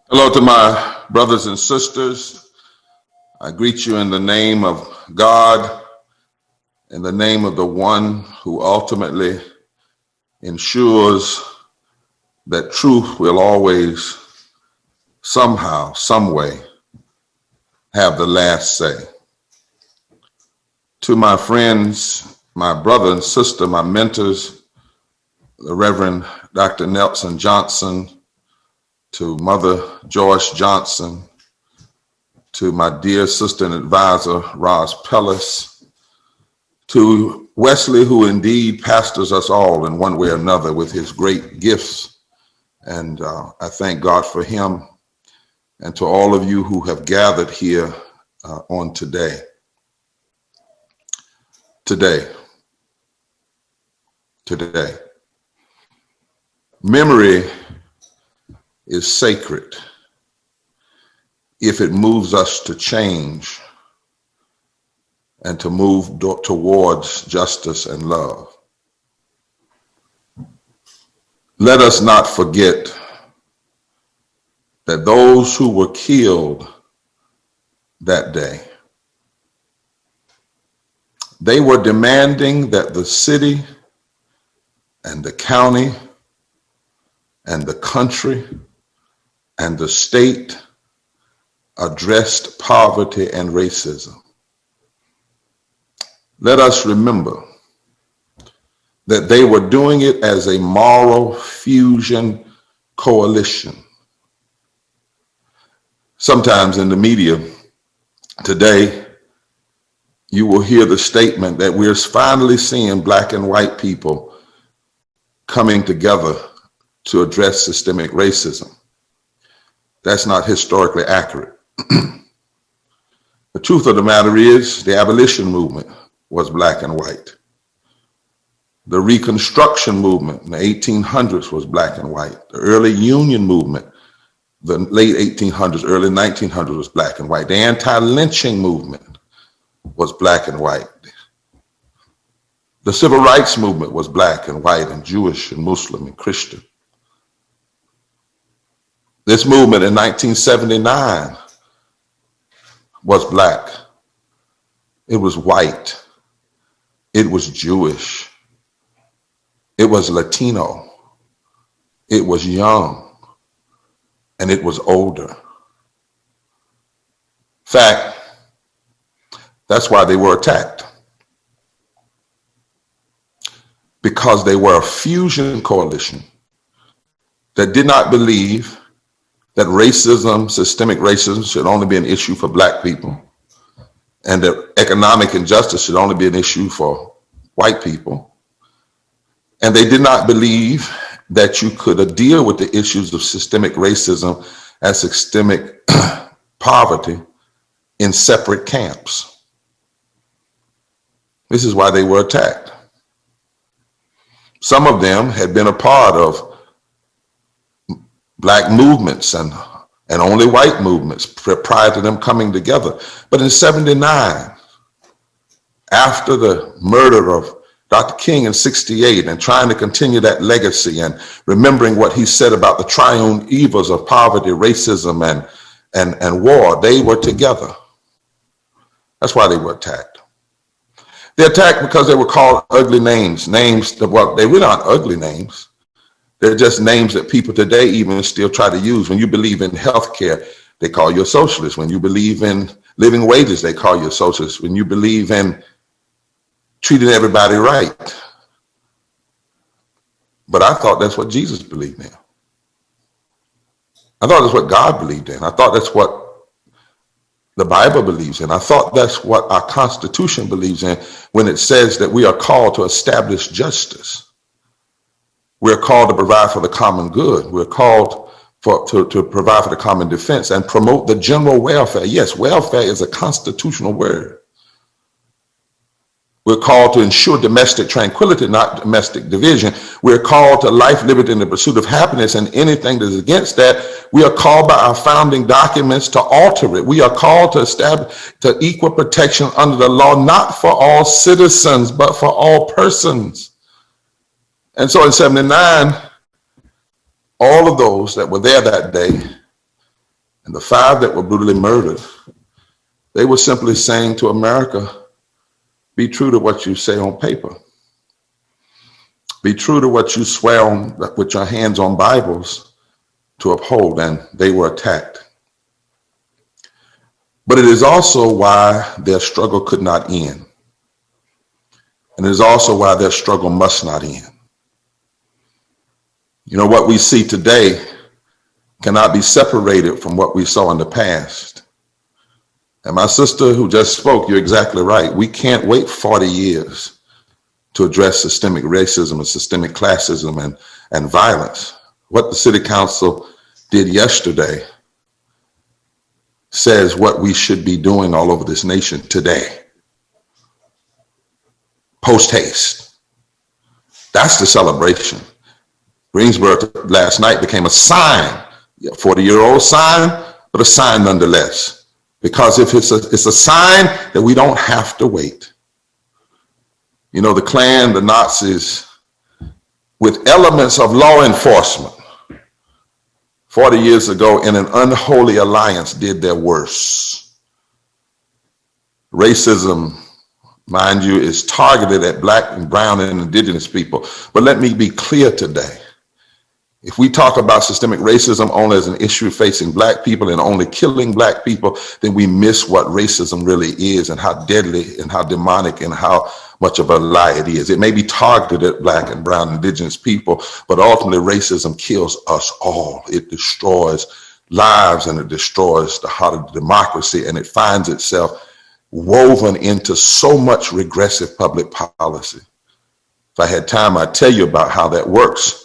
Hello to my brothers and sisters. I greet you in the name of God, in the name of the one who ultimately ensures that truth will always, somehow, some way, have the last say. To my friends, my brother and sister, my mentors, the Reverend Dr. Nelson Johnson, to Mother Joyce Johnson, to my dear sister and advisor, Roz Pellis, to Wesley, who indeed pastors us all in one way or another with his great gifts. And I thank God for him, and to all of you who have gathered here on today. Today. Memory is sacred if it moves us to change and to move towards justice and love. Let us not forget that those who were killed that day, they were demanding that the city and the county and the country and the state addressed poverty and racism. Let us remember that they were doing it as a moral fusion coalition. Sometimes in the media today, you will hear the statement that we're finally seeing Black and white people coming together to address systemic racism. That's not historically accurate. The truth of the matter is the abolition movement was Black and white. The Reconstruction movement in the 1800s was Black and white. The early Union movement, the late 1800s, early 1900s was Black and white. The anti-lynching movement was Black and white. The Civil Rights movement was Black and white and Jewish and Muslim and Christian. This movement in 1979 was Black. It was white. It was Jewish. It was Latino. It was young. And it was older. In fact, that's why they were attacked. Because they were a fusion coalition that did not believe that racism, systemic racism, should only be an issue for Black people, and that economic injustice should only be an issue for white people. And they did not believe that you could deal with the issues of systemic racism and systemic poverty in separate camps. This is why they were attacked. Some of them had been a part of Black movements and only white movements prior to them coming together. But in '79, after the murder of Dr. King in '68 and trying to continue that legacy and remembering what he said about the triune evils of poverty, racism, and war, they were together. That's why they were attacked. They attacked because they were called ugly names, that, well, they really aren't ugly names. They're just names that people today even still try to use. When you believe in healthcare, they call you a socialist. When you believe in living wages, they call you a socialist. When you believe in treating everybody right. But I thought that's what Jesus believed in. I thought that's what God believed in. I thought that's what the Bible believes in. I thought that's what our Constitution believes in when it says that we are called to establish justice. We're called to provide for the common good. We're called to provide for the common defense and promote the general welfare. Yes, welfare is a constitutional word. We're called to ensure domestic tranquility, not domestic division. We're called to life, liberty, and the pursuit of happiness, and anything that is against that, we are called by our founding documents to alter it. We are called to establish to equal protection under the law, not for all citizens, but for all persons. And so in '79, all of those that were there that day And the 5 that were brutally murdered, they were simply saying to America, be true to what you say on paper. Be true to what you swear on with your hands on Bibles to uphold, and they were attacked. But it is also why their struggle could not end. And it is also why their struggle must not end. You know, what we see today cannot be separated from what we saw in the past. And my sister who just spoke, you're exactly right. We can't wait 40 years to address systemic racism and systemic classism and violence. What the City Council did yesterday says what we should be doing all over this nation today. Post haste. That's the celebration. Greensboro last night became a sign, a 40-year-old sign, but a sign nonetheless. Because if it's a sign that we don't have to wait. You know, the Klan, the Nazis, with elements of law enforcement, 40 years ago in an unholy alliance did their worst. Racism, mind you, is targeted at Black and brown and indigenous people. But let me be clear today. If we talk about systemic racism only as an issue facing Black people and only killing Black people, then we miss what racism really is and how deadly and how demonic and how much of a lie it is. It may be targeted at Black and brown indigenous people, but ultimately racism kills us all. It destroys lives and it destroys the heart of democracy, and it finds itself woven into so much regressive public policy. If I had time, I'd tell you about how that works.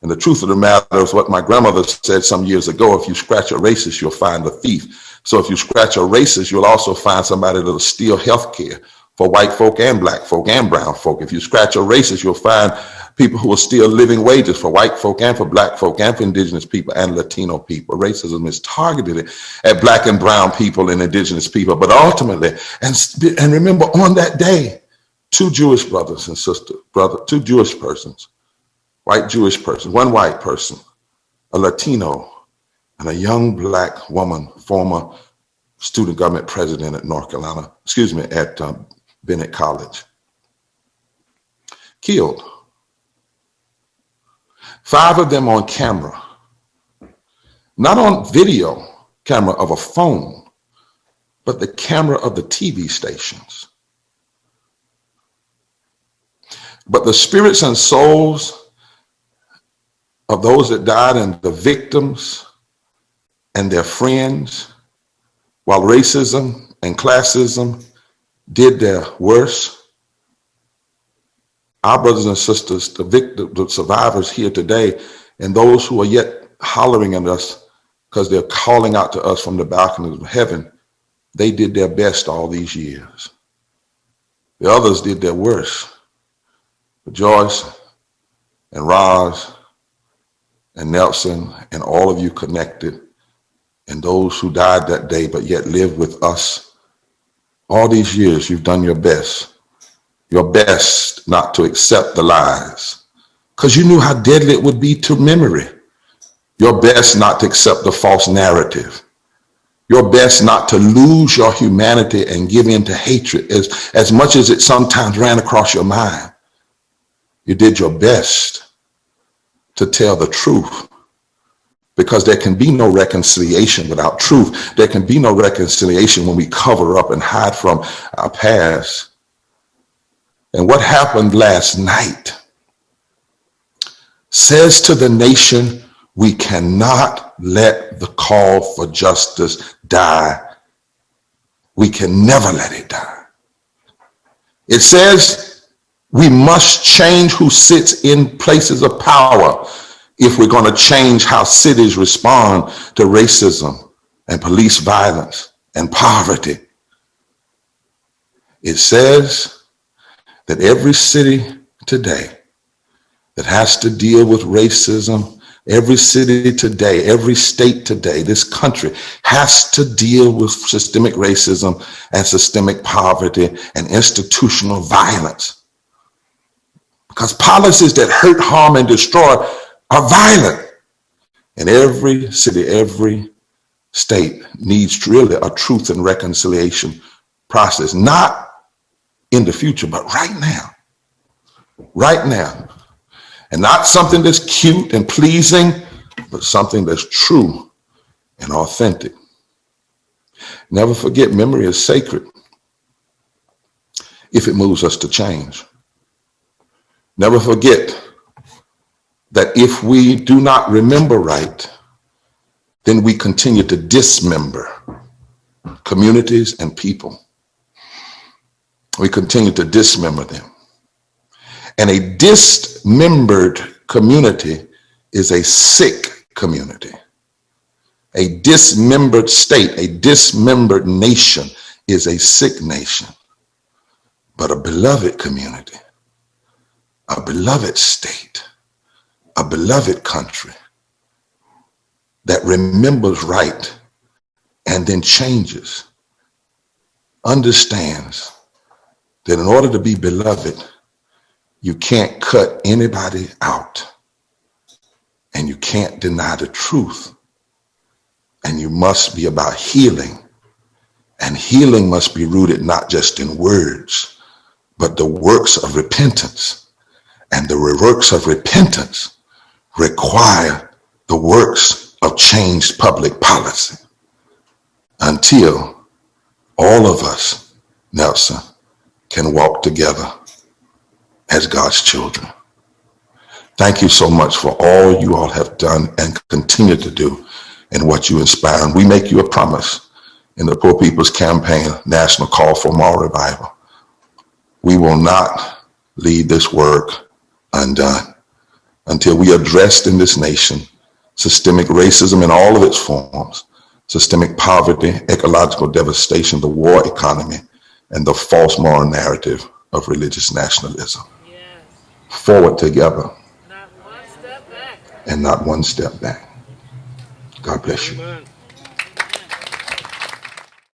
And the truth of the matter is what my grandmother said some years ago: if you scratch a racist, you'll find a thief. So if you scratch a racist, you'll also find somebody that'll steal health care for white folk and Black folk and brown folk. If you scratch a racist, you'll find people who will steal living wages for white folk and for Black folk and for indigenous people and Latino people. Racism is targeted at Black and brown people and indigenous people. But ultimately, and remember, on that day, 2 Jewish brothers and sisters, two Jewish persons, white Jewish person, one white person, a Latino, and a young Black woman, former student government president at North Carolina, at Bennett College, killed. 5 of them on camera, not on video camera of a phone, but the camera of the TV stations. But the spirits and souls of those that died and the victims and their friends, while racism and classism did their worst, our brothers and sisters, the survivors here today, and those who are yet hollering at us because they're calling out to us from the balconies of heaven, they did their best all these years. The others did their worst. But Joyce and Roz and Nelson and all of you connected, and those who died that day but yet live with us, all these years you've done your best not to accept the lies, because you knew how deadly it would be to memory. Your best not to accept the false narrative. Your best not to lose your humanity and give in to hatred as much as it sometimes ran across your mind. You did your best to tell the truth, because there can be no reconciliation without truth. There can be no reconciliation when we cover up and hide from our past. And what happened last night says to the nation, we cannot let the call for justice die. We can never let it die. It says we must change who sits in places of power if we're going to change how cities respond to racism and police violence and poverty. It says that every city today that has to deal with racism, every city today, every state today, this country has to deal with systemic racism and systemic poverty and institutional violence. Because policies that hurt, harm, and destroy are violent. And every city, every state needs really a truth and reconciliation process, not in the future, but right now, and not something that's cute and pleasing, but something that's true and authentic. Never forget, memory is sacred if it moves us to change. Never forget that if we do not remember right, then we continue to dismember communities and people. We continue to dismember them. And a dismembered community is a sick community. A dismembered state, a dismembered nation is a sick nation. But a beloved community, a beloved state, a beloved country that remembers right and then changes, understands that in order to be beloved, you can't cut anybody out, and you can't deny the truth, and you must be about healing, and healing must be rooted not just in words, but the works of repentance, and the works of repentance require the works of changed public policy until all of us, Nelson, can walk together as God's children. Thank you so much for all you all have done and continue to do and what you inspire. And we make you a promise in the Poor People's Campaign National Call for Moral Revival. We will not leave this work undone until we address in this nation systemic racism in all of its forms, systemic poverty, ecological devastation, the war economy, and the false moral narrative of religious nationalism. Yes. Forward together. Not one step back. And not one step back. God bless you. Amen.